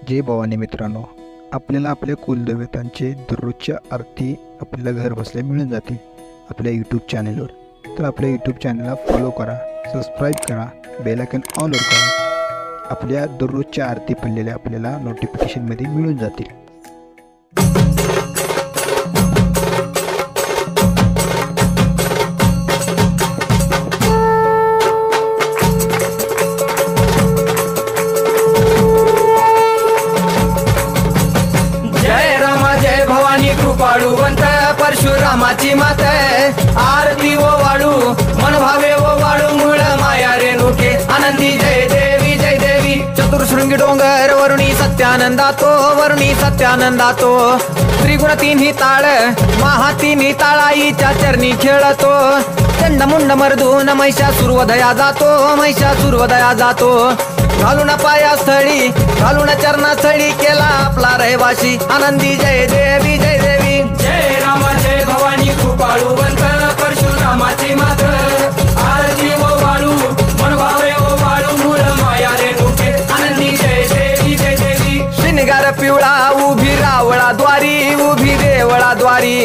जय भवानी मित्रांनो, आपल्याला आपल्या कुलदेवतांचे दररोजच्या आरती आपल्याला घर बसल्या मिळून जातील आपल्या यूट्यूब चॅनलवर. तर आपल्या यूट्यूब चॅनलला फॉलो करा, सबस्क्राईब करा, बेल आयकॉन ऑलवर करा. आपल्या दररोजच्या आरती पडलेल्या आपल्याला नोटिफिकेशनमध्ये मिळून जातील. कृपाळुवंत परशुरामाची मात आरती ओ वाळू मन भावे ओ वाळू मूळ माया रेणुके आनंदी जय देवी जय देवी. चतुर्शृंगी डोंगर वरुणी सत्यानंदातो त्रिगुण तिन्ही ताळ महा तिन्ही ताळाईच्या चरणी खेळतो. चंडमुंड मर्दून महिषासुरवधया जातो घालून पायास्थळी घालून चरणास्थळी केला आपला रहिवाशी आनंदी जय देवी जय देवी. जय राम जय भवानी कृपाळुवंत परशुरामाची मात आरती ओ वाळू मन भावे ओ वाळू मूळ माया रेणुके आनंदी जय देवी जय देवी. श्रीनिगार पिवळा उभी देवळाद्वारी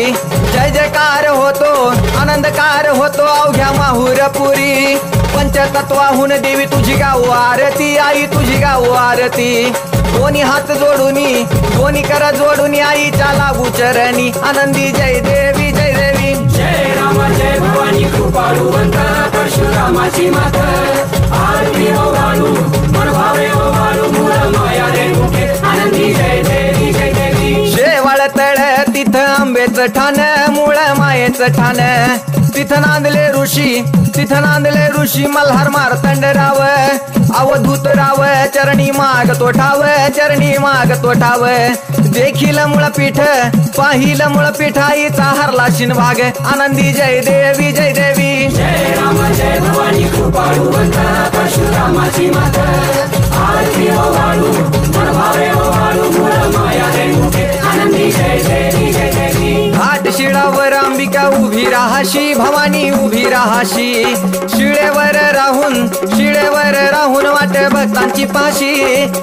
जय जयकार होतो आनंदकार होतो अवघ्या माहुरपुरी. पंचतत्वाहून देवी तुझी गाऊ आरती आई तुझी गाऊ आरती. दोन्ही हात जोडूनी दोन्ही कर जोडूनी आईच्या लागू चरणी आनंदी जय देवी जय देवी. जय राम जय भवानी कृपाळुवंत परशुरामाची मात आरती ओ वाळू मन भावे ओ वाळू मूळ माया रेणुके आनंदी जय देवी जय देवी. शेवाळ तळ तिथं आंबेचं ठाण मूळ मायेचं ठाण तिथं नांदले ऋषी मल्हार मार्तंडराव अवधूत राव चरणी मागतो ठाव देखील मुळपीठ पाहिलं मुळपीठ आईचा हरला शिनभाग आनंदी जय देवी जय देवी. जय राम जय भवानी कृपाळुवंत परशुरामाची मात आरती ओ वाळू मन भावे ओ वाळू मूळ माया रेणुके आनंदी जय देवी जय देवी. घाट शिळावर अंबिका उभी राहाशी भवानी उभी राहाशी शिळेवर राहून वाट भक्तांची पाशी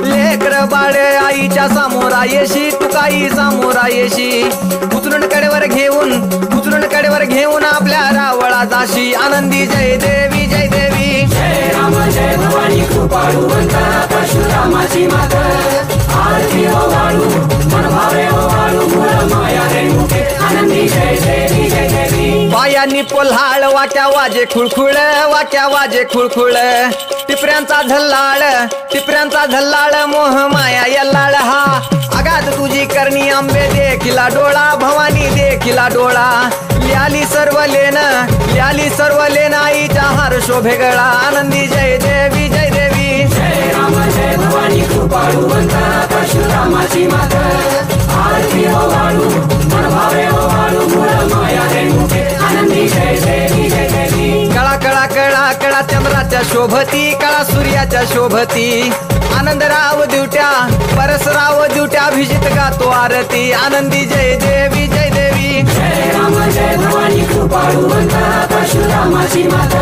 लेकर बाळ आईच्या समोरा येशी तुकाई समोरा येशी उचलून कडेवर घेऊन आपल्या रावळा जाशी आनंदी जय देवी जय देवी. जय राम जय भवानी कृपाळुवंत परशुरामाची मात आरती ओ वाळू मन भावे ओ वाळू मूळ माया रेणुके आनंदी जय देवी जय देवी. पायांनी पोल्हाळ वाट्या वाजे खुळखुळ टिपऱ्यांचा झल्लाळ मोह माया यल्लाळ हा आगात तुझी करणी आंबे देखिला डोळा भवानी देखिला डोळा. ल्याली सर्व लेन आईच्या हार शोभे गळा आनंदी जय देवी जय देवी. जय राम जय भवानी कृपाळुवंत परशुरामाची मात आरती ओ वाळू मन भावे ओ वाळू मूळ माया रेणुके आनंदी जय देवी जय देवी. कळा चंद्राच्या शोभती कळा सूर्याच्या शोभती आनंदराव दिवट्या परसराव दिवट्या अभिजित गातो आरती आनंदी जय देवी जय देवी. जय राम जय भवानी कृपाळुवंत परशुरामाची मात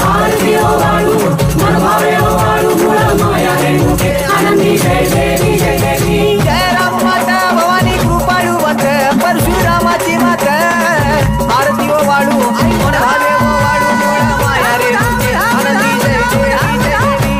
आरती ओ वाळू मन भावे ओ वाळू मूळ माया रेणुके आनंदी जय देवी जय देवी. जय राम माता भवानी कृपाळुवंत परशुरामाची मात आरती ओ वाळू मन भावे ओ वाळू मूळ माया रेणुके आनंदी जय देवी जय देवी.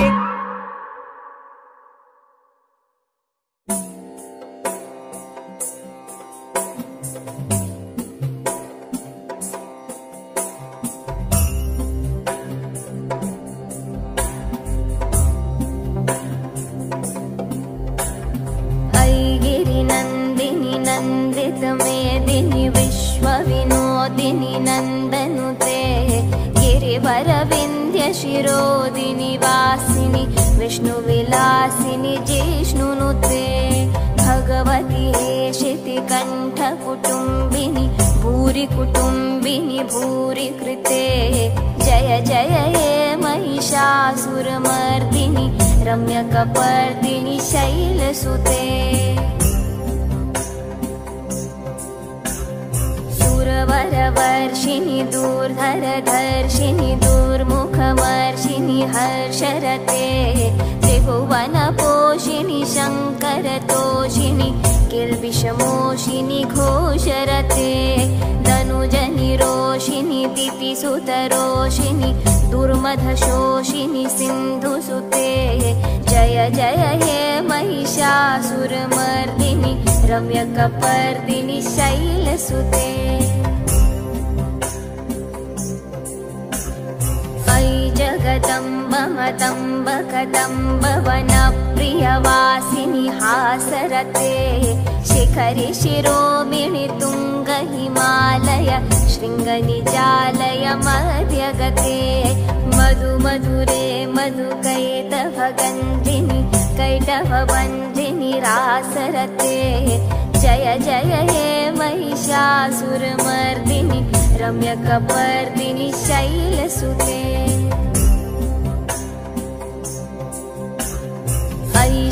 नंदिनी नंदित मेदिनी विश्वविनोदिनी नंदनुते गिरिवर विंध्य शिरोदिनी वासिनी विष्णुविलासिनी जिष्णुनुते भगवती हेशिति कंठ कुटुंबिनी भूरि कुटुंबिनी भूरि कृते जय जय हे महिषासुरमर्दिनी रम्यकपर्दिनी शैलसुते. सुरवरवर्षिणि दूर्धरधर्षिणि दुर्मुखमर्षिणि हर्षरते त्रिभुवनपोषिणि शङ्कर दशमोषिनि घोषरते धनुजनि रोषिनि दितिसुतरोषिनि दुर्मधशोषिनि सिन्धुसुते जय जय हे महिषासुरमर्दिनि रम्यकपर्दिनि शैलसुते अयि जगदम्ब मदम्ब कदम्ब वनप्रियवासिनि हासरते शिखरि शिरोमिणि तुङ्ग हिमालय शृङ्गनिजालय मध्यगते मधु मधुरे मधुकैटभगन्धिनि कैटभवन्धिनि रासरते जय जय हे महिषासुरमर्दिनि रम्यकपर्दिनि शैलसुते अयि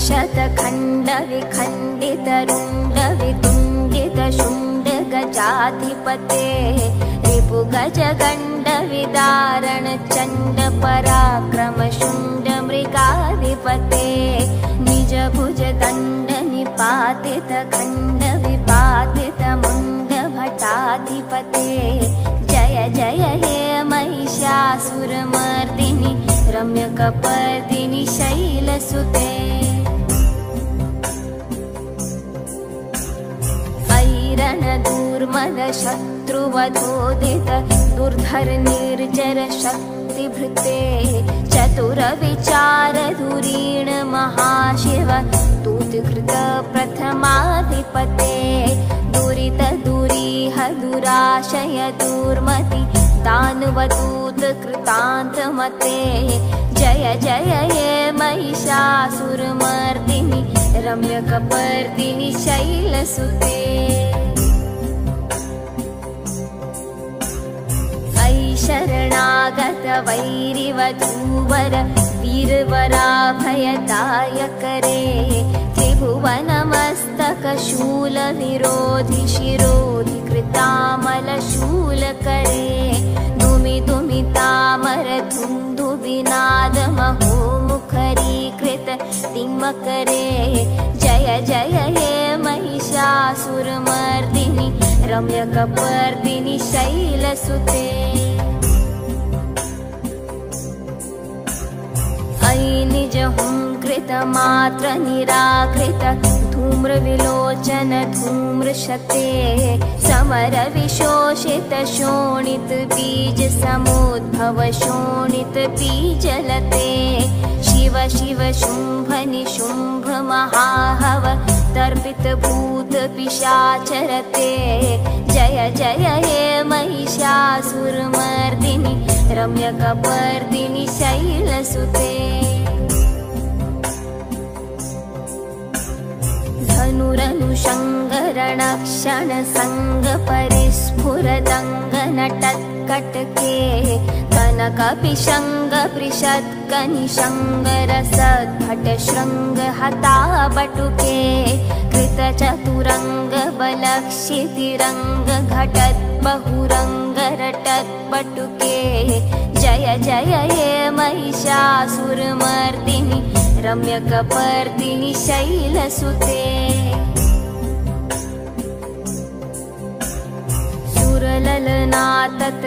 शतखण्डविखण्डितरुण्डवितुण्डितशुण्डगजाधिपते रिपुगजगण्डविदारण चण्डपराक्रमशुण्डमृगाधिपते निजभुजदण्डनिपातितखण्डविपातितमुण्डभटाधिपते जय जय हे महिषासुरमर्दिनि रम्यकपर्दिनि शैलसुते रणदूर्मदशत्रुवधोदित दुर्धर निर्जर शक्तिभृते चतुरविचारधुरीण महाशिव दूतकृत प्रथमाधिपते दुरित दुरीह दुराशय दुर्मति दानवदूत कृतान्तमते जय जय हे महिषासुरमर्दिनि रम्यकपर्दिनि शैलसुते अयि शरणागत वैरिवधूवर वीरवराभयदायकरे त्रिभुवनमस्तकशूलविरोधि शिरोधि कृतामलशूलकरे दुमि दुमितामर धुन्धुविनाद महोमुखरीकृत तिम्मकरे जय जय हे महिषासुरमर्दिनि रम्यकपर्दिनि शैलसुते अयि निजहुङ्कृतमात्र निराकृत धूम्रविलोचन धूम्रशते समरविशोषित शोणित बीज समुद्भव शोणित बीजलते शिव शिव शुम्भ निशुम्भ महाहव तर्पित भूत पिशाचरते जय जय हे महिषासुरमर्दिनि रम्यकपर्दिनि शैलसुते धनुरनुषङ्गरणक्षण संग परिस्फुरदङ्गनटत्कटके कनकपिशङ्ग पृषत्कनिशङ्गरसद्भट शृङ्ग हताबटुके कृतचतुरङ्ग बलक्षितिरङ्ग घटत् बहुरङ्ग रटत्पटुके जय जय हे महिषासुरमर्दिनि रम्यकपर्दिनि शैलसुते सुरललनातत